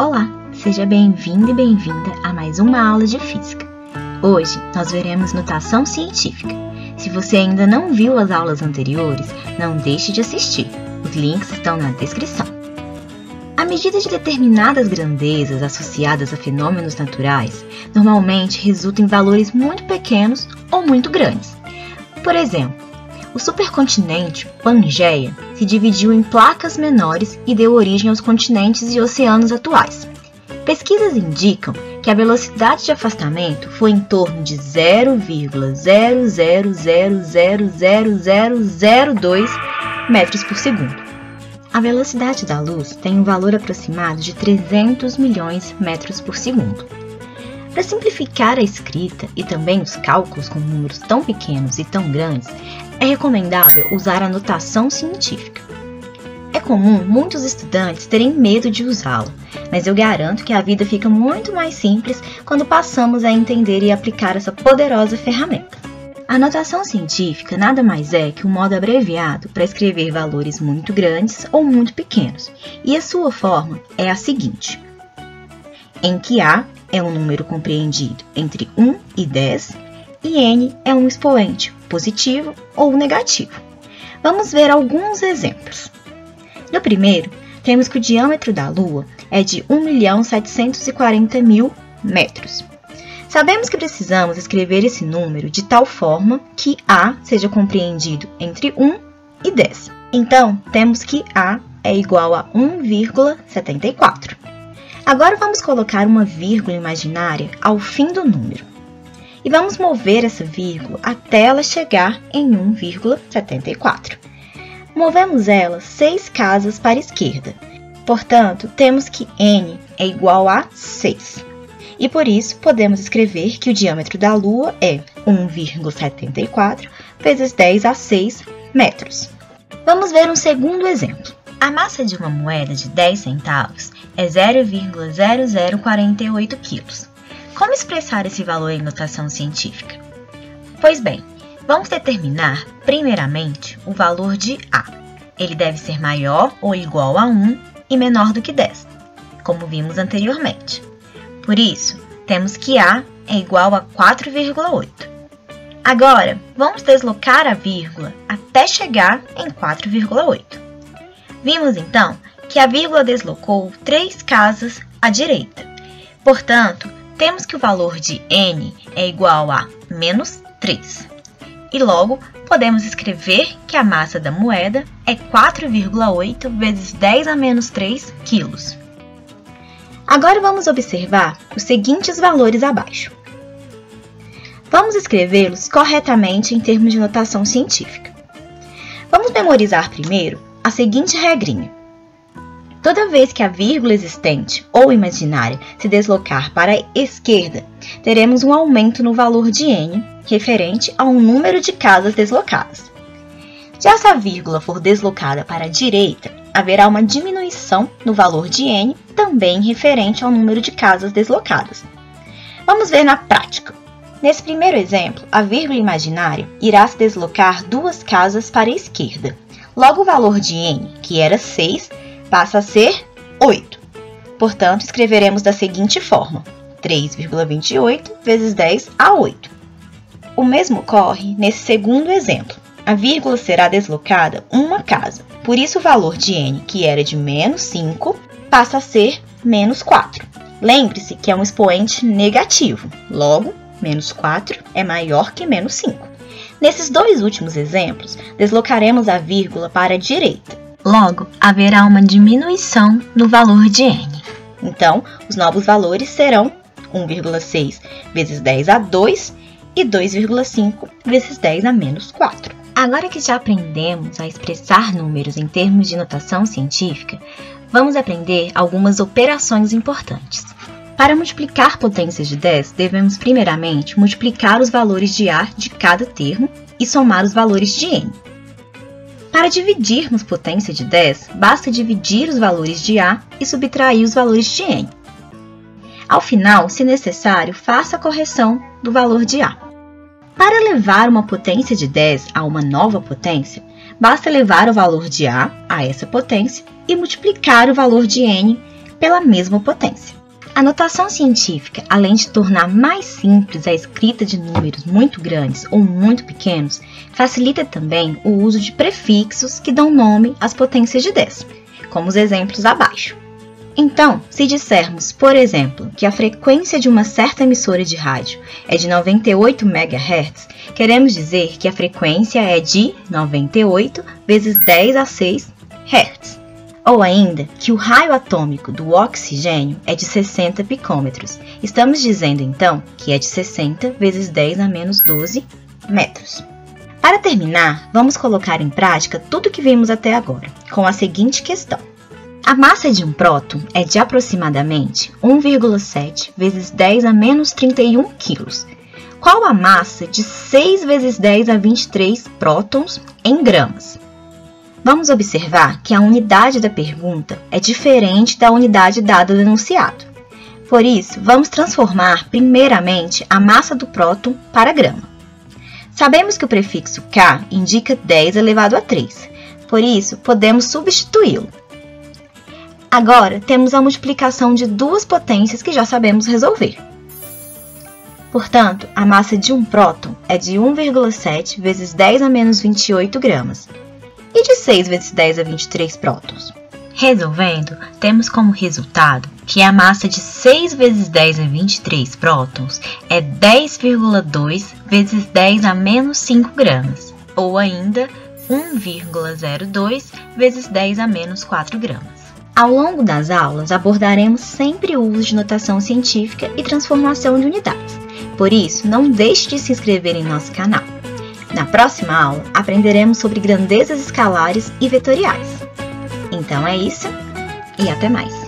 Olá, seja bem-vindo e bem-vinda a mais uma aula de Física. Hoje nós veremos notação científica. Se você ainda não viu as aulas anteriores, não deixe de assistir. Os links estão na descrição. A medida de determinadas grandezas associadas a fenômenos naturais normalmente resulta em valores muito pequenos ou muito grandes. Por exemplo, o supercontinente Pangeia se dividiu em placas menores e deu origem aos continentes e oceanos atuais. Pesquisas indicam que a velocidade de afastamento foi em torno de 0,0000002 metros por segundo. A velocidade da luz tem um valor aproximado de 300 milhões de metros por segundo. Para simplificar a escrita e também os cálculos com números tão pequenos e tão grandes, é recomendável usar a notação científica. É comum muitos estudantes terem medo de usá-la, mas eu garanto que a vida fica muito mais simples quando passamos a entender e aplicar essa poderosa ferramenta. A notação científica nada mais é que um modo abreviado para escrever valores muito grandes ou muito pequenos, e a sua forma é a seguinte, em que A é um número compreendido entre 1 e 10 e N é um expoente positivo ou negativo. Vamos ver alguns exemplos. No primeiro, temos que o diâmetro da Lua é de 1.740.000 metros. Sabemos que precisamos escrever esse número de tal forma que A seja compreendido entre 1 e 10. Então, temos que A é igual a 1,74. Agora vamos colocar uma vírgula imaginária ao fim do número. E vamos mover essa vírgula até ela chegar em 1,74. Movemos ela 6 casas para a esquerda. Portanto, temos que N é igual a 6. E por isso, podemos escrever que o diâmetro da Lua é 1,74 vezes 10 a 6 metros. Vamos ver um segundo exemplo. A massa de uma moeda de 10 centavos é 0,0048 kg. Como expressar esse valor em notação científica? Pois bem, vamos determinar, primeiramente, o valor de A. Ele deve ser maior ou igual a 1 e menor do que 10, como vimos anteriormente. Por isso, temos que A é igual a 4,8. Agora, vamos deslocar a vírgula até chegar em 4,8. Vimos, então, que a vírgula deslocou 3 casas à direita. Portanto, temos que o valor de N é igual a menos 3. E logo, podemos escrever que a massa da moeda é 4,8 vezes 10 a menos 3 quilos. Agora vamos observar os seguintes valores abaixo. Vamos escrevê-los corretamente em termos de notação científica. Vamos memorizar primeiro a seguinte regrinha. Toda vez que a vírgula existente ou imaginária se deslocar para a esquerda, teremos um aumento no valor de N, referente a um número de casas deslocadas. Se essa vírgula for deslocada para a direita, haverá uma diminuição no valor de N, também referente ao número de casas deslocadas. Vamos ver na prática. Nesse primeiro exemplo, a vírgula imaginária irá se deslocar 2 casas para a esquerda. Logo, o valor de N, que era 6, passa a ser 8. Portanto, escreveremos da seguinte forma, 3,28 vezes 10 a 8. O mesmo ocorre nesse segundo exemplo. A vírgula será deslocada uma casa. Por isso, o valor de N, que era de menos 5, passa a ser menos 4. Lembre-se que é um expoente negativo. Logo, menos 4 é maior que menos 5. Nesses dois últimos exemplos, deslocaremos a vírgula para a direita. Logo, haverá uma diminuição no valor de N. Então, os novos valores serão 1,6 vezes 10 a 2 e 2,5 vezes 10 a menos 4. Agora que já aprendemos a expressar números em termos de notação científica, vamos aprender algumas operações importantes. Para multiplicar potências de 10, devemos primeiramente multiplicar os valores de A de cada termo e somar os valores de N. Para dividirmos potência de 10, basta dividir os valores de A e subtrair os valores de N. Ao final, se necessário, faça a correção do valor de A. Para levar uma potência de 10 a uma nova potência, basta levar o valor de A a essa potência e multiplicar o valor de N pela mesma potência. A notação científica, além de tornar mais simples a escrita de números muito grandes ou muito pequenos, facilita também o uso de prefixos que dão nome às potências de 10, como os exemplos abaixo. Então, se dissermos, por exemplo, que a frequência de uma certa emissora de rádio é de 98 MHz, queremos dizer que a frequência é de 98 vezes 10 a 6 Hz. Ou ainda, que o raio atômico do oxigênio é de 60 picômetros. Estamos dizendo, então, que é de 60 vezes 10 a menos 12 metros. Para terminar, vamos colocar em prática tudo o que vimos até agora, com a seguinte questão. A massa de um próton é de aproximadamente 1,7 vezes 10 a menos 31 quilos. Qual a massa de 6 vezes 10 a 23 prótons em gramas? Vamos observar que a unidade da pergunta é diferente da unidade dada no enunciado. Por isso, vamos transformar primeiramente a massa do próton para grama. Sabemos que o prefixo K indica 10 elevado a 3, por isso podemos substituí-lo. Agora, temos a multiplicação de duas potências que já sabemos resolver. Portanto, a massa de um próton é de 1,7 vezes 10 a menos 28 gramas. E de 6 vezes 10 a 23 prótons. Resolvendo, temos como resultado que a massa de 6 vezes 10 a 23 prótons é 10,2 vezes 10 a menos 5 gramas, ou ainda 1,02 vezes 10 a menos 4 gramas. Ao longo das aulas, abordaremos sempre o uso de notação científica e transformação de unidades. Por isso, não deixe de se inscrever em nosso canal. Na próxima aula, aprenderemos sobre grandezas escalares e vetoriais. Então é isso, e até mais!